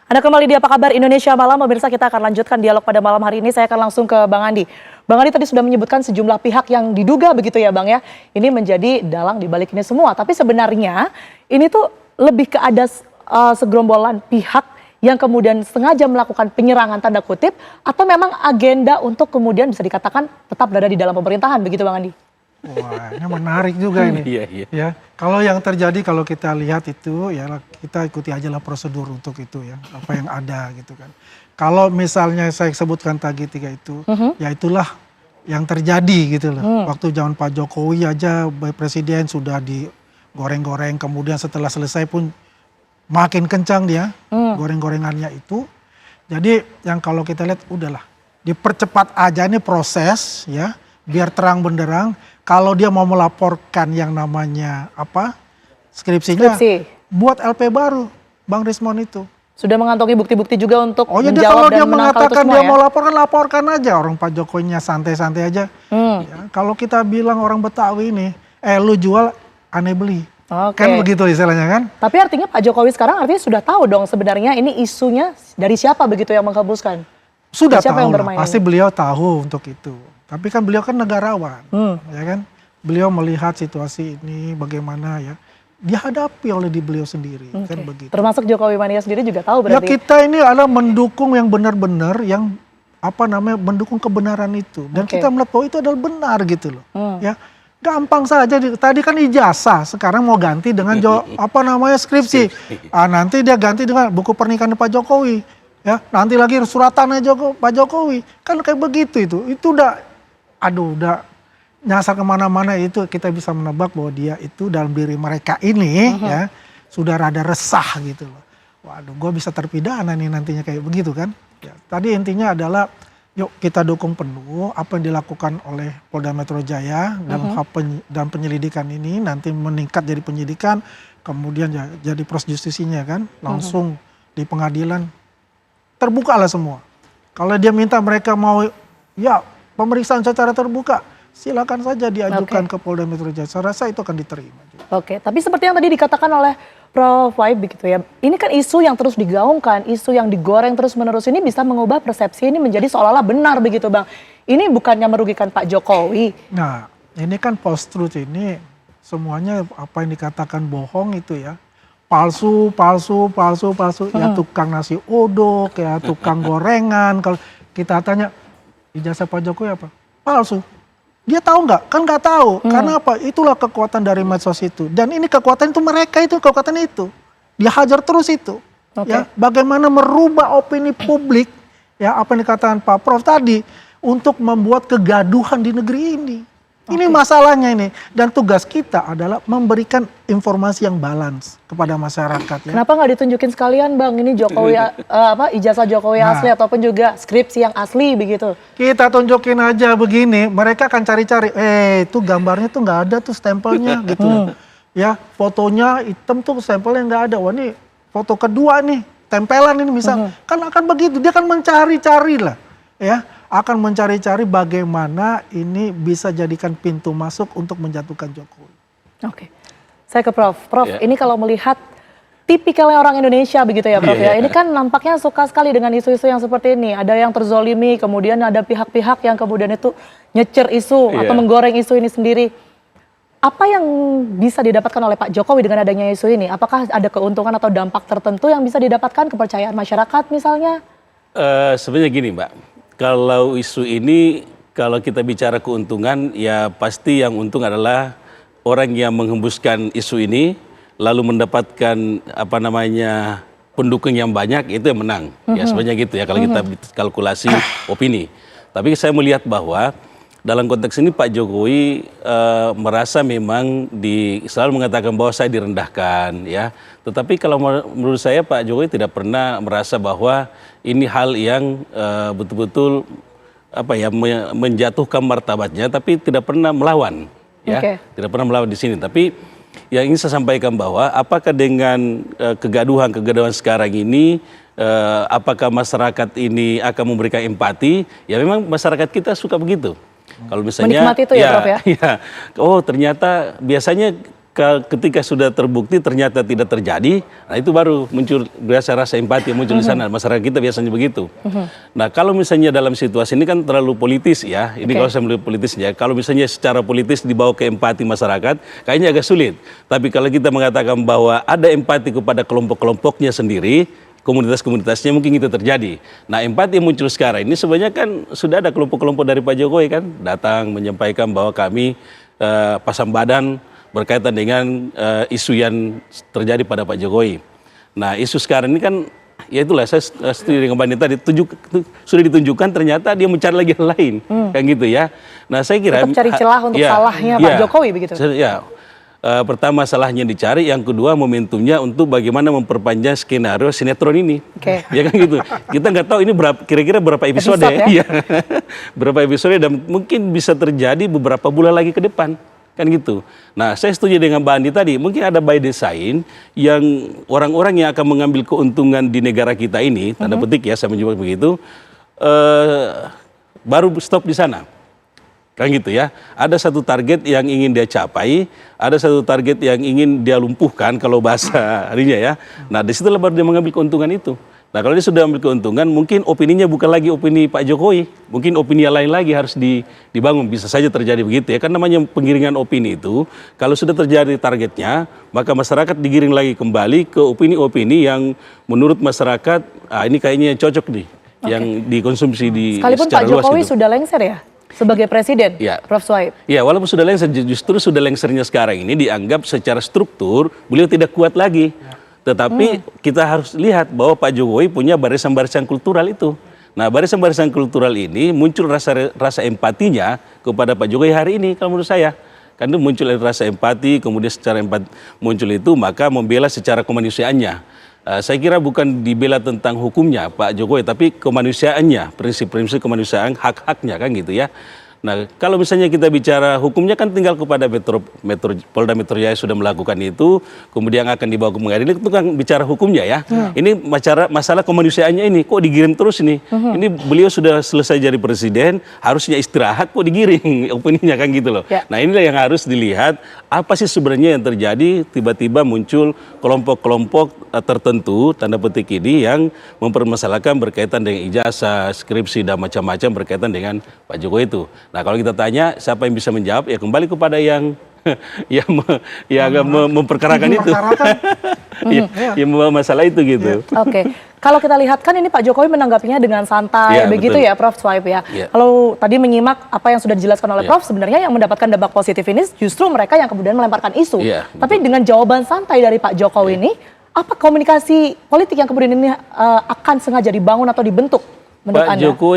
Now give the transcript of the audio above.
Anda kembali di Apa Kabar Indonesia Malam, pemirsa. Kita akan lanjutkan dialog pada malam hari ini. Saya akan langsung ke Bang Andi. Bang Andi tadi sudah menyebutkan sejumlah pihak yang diduga begitu ya Bang ya. Ini menjadi dalang di balik ini semua. Tapi sebenarnya ini tuh lebih ke ada segerombolan pihak yang kemudian sengaja melakukan penyerangan tanda kutip. Atau memang agenda untuk kemudian bisa dikatakan tetap berada di dalam pemerintahan begitu Bang Andi? Wah, ini menarik juga ini. Iya. Ya, kalau yang terjadi kalau kita lihat itu ya kita ikuti aja lah prosedur untuk itu ya, apa yang ada gitu kan. Kalau misalnya saya sebutkan tadi tiga itu, ya itulah yang terjadi gitu loh. Waktu zaman Pak Jokowi aja presiden sudah digoreng-goreng, kemudian setelah selesai pun makin kencang dia goreng-gorengannya itu. Jadi yang kalau kita lihat udahlah dipercepat aja nih proses ya, biar terang benderang. Kalau dia mau melaporkan yang namanya apa skripsinya, buat LP baru, Bang Rismon itu. Sudah mengantongi bukti-bukti juga untuk menjawab dan kalau dia mengatakan dia ya? mau laporkan aja. Orang Pak Jokowinya santai-santai aja. Ya, kalau kita bilang orang Betawi ini, lu jual, aneh beli. Kan begitu istilahnya kan. Tapi artinya Pak Jokowi sekarang artinya sudah tahu dong sebenarnya ini isunya dari siapa begitu yang menghembuskan? Sudah tahu lah, pasti beliau tahu untuk itu. Tapi kan beliau kan negarawan, ya kan. Beliau melihat situasi ini bagaimana ya dihadapi oleh beliau sendiri, kan begitu. Termasuk Jokowi mania sendiri juga tahu berarti. Ya kita ini adalah mendukung yang benar-benar yang apa namanya mendukung kebenaran itu dan kita melihat bahwa itu adalah benar gitu loh. Ya gampang saja. Tadi kan ijazah, sekarang mau ganti dengan apa namanya skripsi. Nanti dia ganti dengan buku pernikahan Pak Jokowi. Ya nanti lagi suratannya Pak Jokowi. Kan kayak begitu itu. Itu udah udah nyasar kemana-mana itu kita bisa menebak bahwa dia itu dalam diri mereka ini ya sudah rada resah gitu loh. Waduh, gue bisa terpidana nih nantinya kayak begitu kan. Ya, tadi intinya adalah yuk kita dukung penuh apa yang dilakukan oleh Polda Metro Jaya dalam penyelidikan ini nanti meningkat jadi penyidikan kemudian ya, jadi proses justisinya kan langsung di pengadilan terbuka lah semua. Kalau dia minta mereka mau ya pemeriksaan secara terbuka, silakan saja diajukan ke Polda Metro Jaya. Saya rasa itu akan diterima. Oke, tapi seperti yang tadi dikatakan oleh Prof. Waib begitu ya, ini kan isu yang terus digaungkan, isu yang digoreng terus-menerus ini bisa mengubah persepsi ini menjadi seolah-olah benar begitu Bang. Ini bukannya merugikan Pak Jokowi. Nah, ini kan post truth ini semuanya apa yang dikatakan bohong itu ya. Palsu. Ya tukang nasi uduk, ya tukang gorengan. Kalau kita tanya, ijazah Pak Jokowi apa? Palsu. Dia tahu nggak? Kan nggak tahu. Karena apa? Itulah kekuatan dari medsos itu. Dan ini kekuatan itu mereka itu kekuatan itu. Dia hajar terus itu. Ya, bagaimana merubah opini publik? Ya, apa yang dikatakan Pak Prof tadi untuk membuat kegaduhan di negeri ini. Ini masalahnya ini. Dan tugas kita adalah memberikan informasi yang balance kepada masyarakat. Ya. Kenapa nggak ditunjukin sekalian Bang? Ini Jokowi ijazah Jokowi asli ataupun juga skripsi yang asli begitu? Kita tunjukin aja begini. Mereka akan cari-cari. Itu gambarnya tuh nggak ada tuh stempelnya gitu. Ya fotonya hitam tuh stempelnya nggak ada. Wah ini foto kedua nih tempelan ini misal. Kan akan begitu. Dia akan mencari-cari lah. Ya. Akan mencari-cari bagaimana ini bisa jadikan pintu masuk untuk menjatuhkan Jokowi. Oke, saya ke Prof. Prof, ini kalau melihat tipikalnya orang Indonesia begitu ya Prof ya. Ini kan nampaknya suka sekali dengan isu-isu yang seperti ini. Ada yang terzolimi, kemudian ada pihak-pihak yang kemudian itu nyecer isu atau menggoreng isu ini sendiri. Apa yang bisa didapatkan oleh Pak Jokowi dengan adanya isu ini? Apakah ada keuntungan atau dampak tertentu yang bisa didapatkan kepercayaan masyarakat misalnya? Sebenarnya gini Mbak. Kalau isu ini, kalau kita bicara keuntungan, ya pasti yang untung adalah orang yang menghembuskan isu ini, lalu mendapatkan apa namanya pendukung yang banyak, itu yang menang. Ya sebenarnya gitu ya kalau kita kalkulasi opini. Tapi saya melihat bahwa dalam konteks ini Pak Jokowi merasa memang selalu mengatakan bahwa saya direndahkan, ya. Tetapi kalau menurut saya Pak Jokowi tidak pernah merasa bahwa ini hal yang betul-betul apa ya menjatuhkan martabatnya, tapi tidak pernah melawan, ya. Tidak pernah melawan di sini. Tapi yang ingin saya sampaikan bahwa apakah dengan kegaduhan sekarang ini apakah masyarakat ini akan memberikan empati? Ya memang masyarakat kita suka begitu. Kalau misalnya menikmati itu ya Prof ya? Oh ternyata biasanya ketika sudah terbukti ternyata tidak terjadi, nah itu baru muncul rasa empati yang muncul di sana. Masyarakat kita biasanya begitu. Nah kalau misalnya dalam situasi ini kan terlalu politis ya, ini kalau saya melihat politisnya, kalau misalnya secara politis dibawa ke empati masyarakat, kayaknya agak sulit. Tapi kalau kita mengatakan bahwa ada empati kepada kelompok-kelompoknya sendiri, komunitas-komunitasnya mungkin itu terjadi. Nah empati yang muncul sekarang ini sebenarnya kan sudah ada kelompok-kelompok dari Pak Jokowi kan, datang menyampaikan bahwa kami pasang badan berkaitan dengan isu yang terjadi pada Pak Jokowi. Nah isu sekarang ini kan, ya itulah saya setuju dengan Mbak Anita, sudah ditunjukkan ternyata dia mencari lagi yang lain, kan gitu ya. Nah saya kira tetap cari celah untuk salahnya Pak Jokowi begitu. Ya, pertama salahnya dicari, yang kedua momentumnya untuk bagaimana memperpanjang skenario sinetron ini. Ya kan gitu. Kita nggak tahu ini kira-kira berapa episode ya. Berapa episode dan mungkin bisa terjadi beberapa bulan lagi ke depan. Kan gitu. Nah saya setuju dengan Mbak Andi tadi, mungkin ada by design yang orang-orang yang akan mengambil keuntungan di negara kita ini, tanda petik ya saya menyebut begitu, baru stop di sana. Kan gitu ya, ada satu target yang ingin dia capai, ada satu target yang ingin dia lumpuhkan kalau bahasa harinya ya. Nah disitulah baru dia mengambil keuntungan itu. Nah kalau dia sudah ambil keuntungan, mungkin opininya bukan lagi opini Pak Jokowi, mungkin opini yang lain lagi harus dibangun, bisa saja terjadi begitu ya. Kan namanya penggiringan opini itu, kalau sudah terjadi targetnya, maka masyarakat digiring lagi kembali ke opini-opini yang menurut masyarakat, ini kayaknya cocok nih, yang dikonsumsi sekalipun secara Pak luas Jokowi gitu. sudah lengser ya? Sebagai presiden, Prof. Sohaib. Ya, walaupun sudah lengser, justru sudah lengsernya sekarang ini dianggap secara struktur beliau tidak kuat lagi. Tetapi kita harus lihat bahwa Pak Jokowi punya barisan-barisan kultural itu. Nah, barisan-barisan kultural ini muncul rasa empatinya kepada Pak Jokowi hari ini kalau menurut saya. Karena muncul rasa empati, kemudian secara empati muncul itu, maka membela secara kemanusiaannya. Saya kira bukan dibela tentang hukumnya Pak Jokowi, tapi kemanusiaannya, prinsip-prinsip kemanusiaan, hak-haknya kan gitu ya. Nah, kalau misalnya kita bicara hukumnya kan tinggal kepada Polda Metro Jaya sudah melakukan itu, kemudian akan dibawa ke pengadilan, itu kan bicara hukumnya ya. Ini masalah kemanusiaannya ini, kok digiring terus nih? Ini beliau sudah selesai jadi presiden, harusnya istirahat, kok digiring opininya kan gitu loh. Nah inilah yang harus dilihat, apa sih sebenarnya yang terjadi, tiba-tiba muncul kelompok-kelompok tertentu, tanda petik ini, yang mempermasalahkan berkaitan dengan ijazah, skripsi, dan macam-macam berkaitan dengan Pak Jokowi itu. Nah kalau kita tanya siapa yang bisa menjawab, ya kembali kepada yang memperkarakan itu, yang membawa masalah itu gitu. Kalau kita lihat kan ini Pak Jokowi menanggapinya dengan santai begitu ya Prof. Sohaib ya. Kalau tadi menyimak apa yang sudah dijelaskan oleh Prof, sebenarnya yang mendapatkan dampak positif ini justru mereka yang kemudian melemparkan isu. Tapi dengan jawaban santai dari Pak Jokowi ini, apa komunikasi politik yang kemudian ini akan sengaja dibangun atau dibentuk menurut Anda?